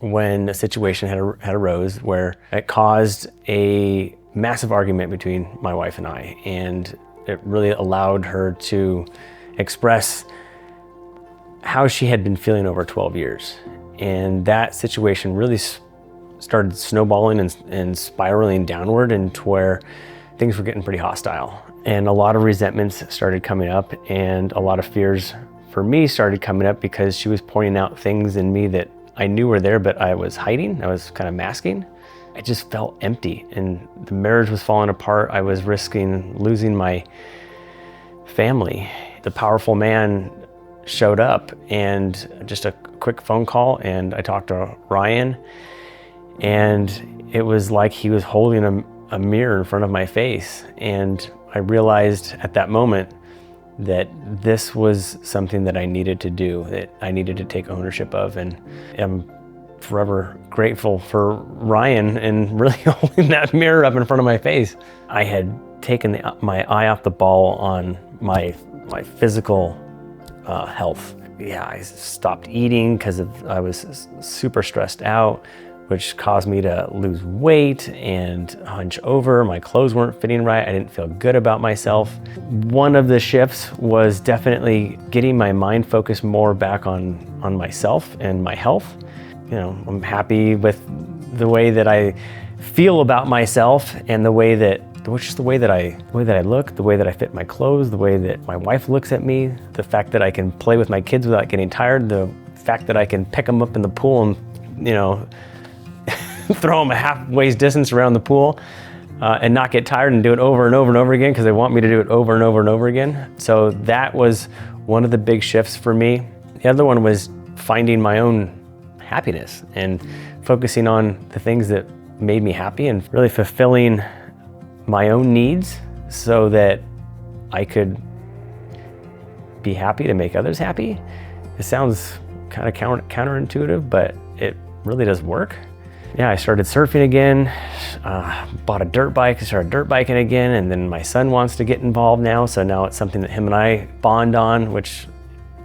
when a situation had arose where it caused a massive argument between my wife and I, and it really allowed her to express how she had been feeling over 12 years. And that situation really started snowballing and spiraling downward into where things were getting pretty hostile. And a lot of resentments started coming up, and a lot of fears for me started coming up because she was pointing out things in me that I knew were there, but I was hiding, I was kind of masking. I just felt empty, and the marriage was falling apart. I was risking losing my family. The powerful man showed up, and just a quick phone call, and I talked to Ryan, and it was like he was holding a mirror in front of my face. And I realized at that moment that this was something that I needed to do, that I needed to take ownership of. And I'm forever grateful for Ryan and really holding that mirror up in front of my face. I had taken my eye off the ball on my physical health. Yeah, I stopped eating because I was super stressed out, which caused me to lose weight and hunch over. My clothes weren't fitting right. I didn't feel good about myself. One of the shifts was definitely getting my mind focused more back on myself and my health. You know, I'm happy with the way that I feel about myself, and the way that I look, the way that I fit my clothes, the way that my wife looks at me, the fact that I can play with my kids without getting tired, the fact that I can pick them up in the pool and, you know, throw them a halfway distance around the pool and not get tired, and do it over and over and over again because they want me to do it over and over and over again. So that was one of the big shifts for me. The other one was finding my own happiness and focusing on the things that made me happy, and really fulfilling my own needs so that I could be happy to make others happy. It sounds kind of counterintuitive, but it really does work. Yeah, I started surfing again, bought a dirt bike, I started dirt biking again, and then my son wants to get involved now, so now it's something that him and I bond on, which,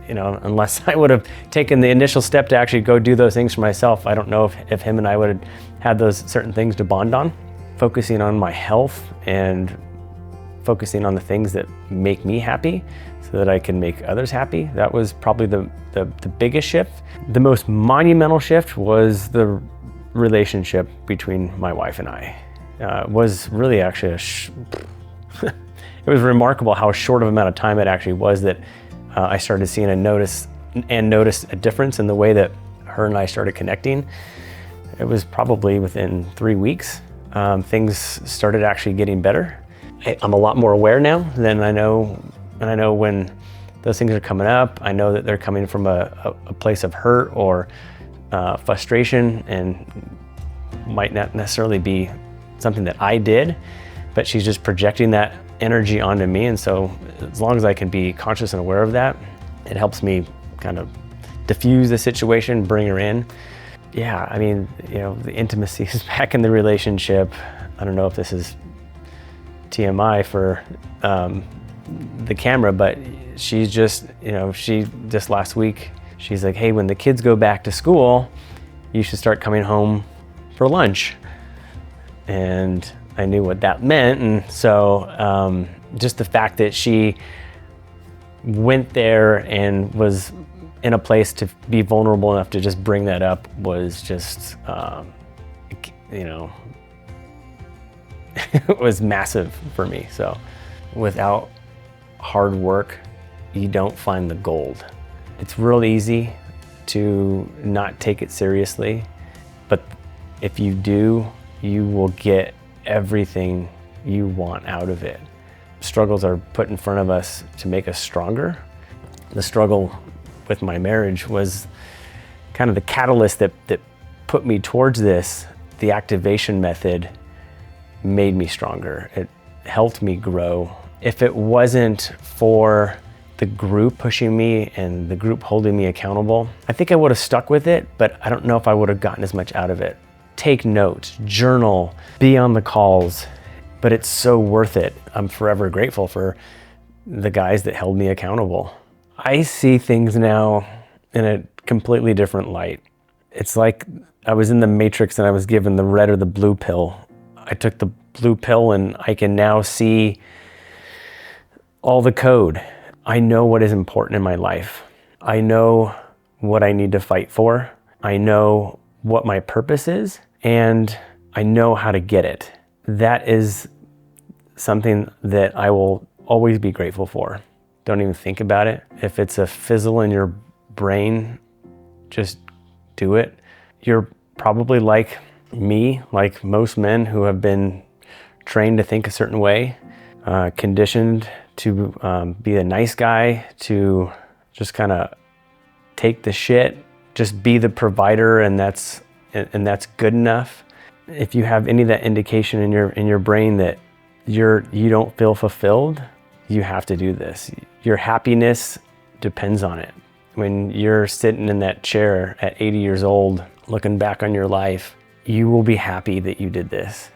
you know, unless I would have taken the initial step to actually go do those things for myself, I don't know if him and I would have had those certain things to bond on. Focusing on my health and focusing on the things that make me happy so that I can make others happy. That was probably the biggest shift. The most monumental shift was the relationship between my wife and I. Was really actually it was remarkable how short of amount of time it actually was that I started seeing noticed a difference in the way that her and I started connecting. It was probably within 3 weeks. Things started actually getting better. I'm a lot more aware now than I know, and I know when those things are coming up. I know that they're coming from a place of hurt or frustration, and might not necessarily be something that I did, but she's just projecting that energy onto me. And so as long as I can be conscious and aware of that, it helps me kind of diffuse the situation, bring her in. Yeah, I mean, you know, the intimacy is back in the relationship. I don't know if this is TMI for the camera, but she's just, you know, she just last week, she's like, hey, when the kids go back to school, you should start coming home for lunch. And I knew what that meant. And so just the fact that she went there and was in a place to be vulnerable enough to just bring that up was just, you know, it was massive for me. So without hard work, you don't find the gold. It's real easy to not take it seriously, but if you do, you will get everything you want out of it. Struggles are put in front of us to make us stronger. The struggle with my marriage was kind of the catalyst that put me towards this. The activation method made me stronger. It helped me grow. If it wasn't for the group pushing me and the group holding me accountable, I think I would have stuck with it, but I don't know if I would have gotten as much out of it. Take notes, journal, be on the calls, but it's so worth it. I'm forever grateful for the guys that held me accountable. I see things now in a completely different light. It's like I was in the Matrix and I was given the red or the blue pill. I took the blue pill and I can now see all the code. I know what is important in my life. I know what I need to fight for. I know what my purpose is, and I know how to get it. That is something that I will always be grateful for. Don't even think about it. If it's a fizzle in your brain, just do it. You're probably like me, like most men who have been trained to think a certain way, conditioned to be a nice guy, to just kind of take the shit, just be the provider, and that's good enough. If you have any of that indication in your brain that you don't feel fulfilled, you have to do this. Your happiness depends on it. When you're sitting in that chair at 80 years old, looking back on your life, you will be happy that you did this.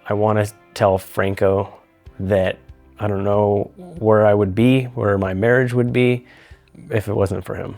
I want to tell Franco that I don't know where I would be, where my marriage would be, if it wasn't for him.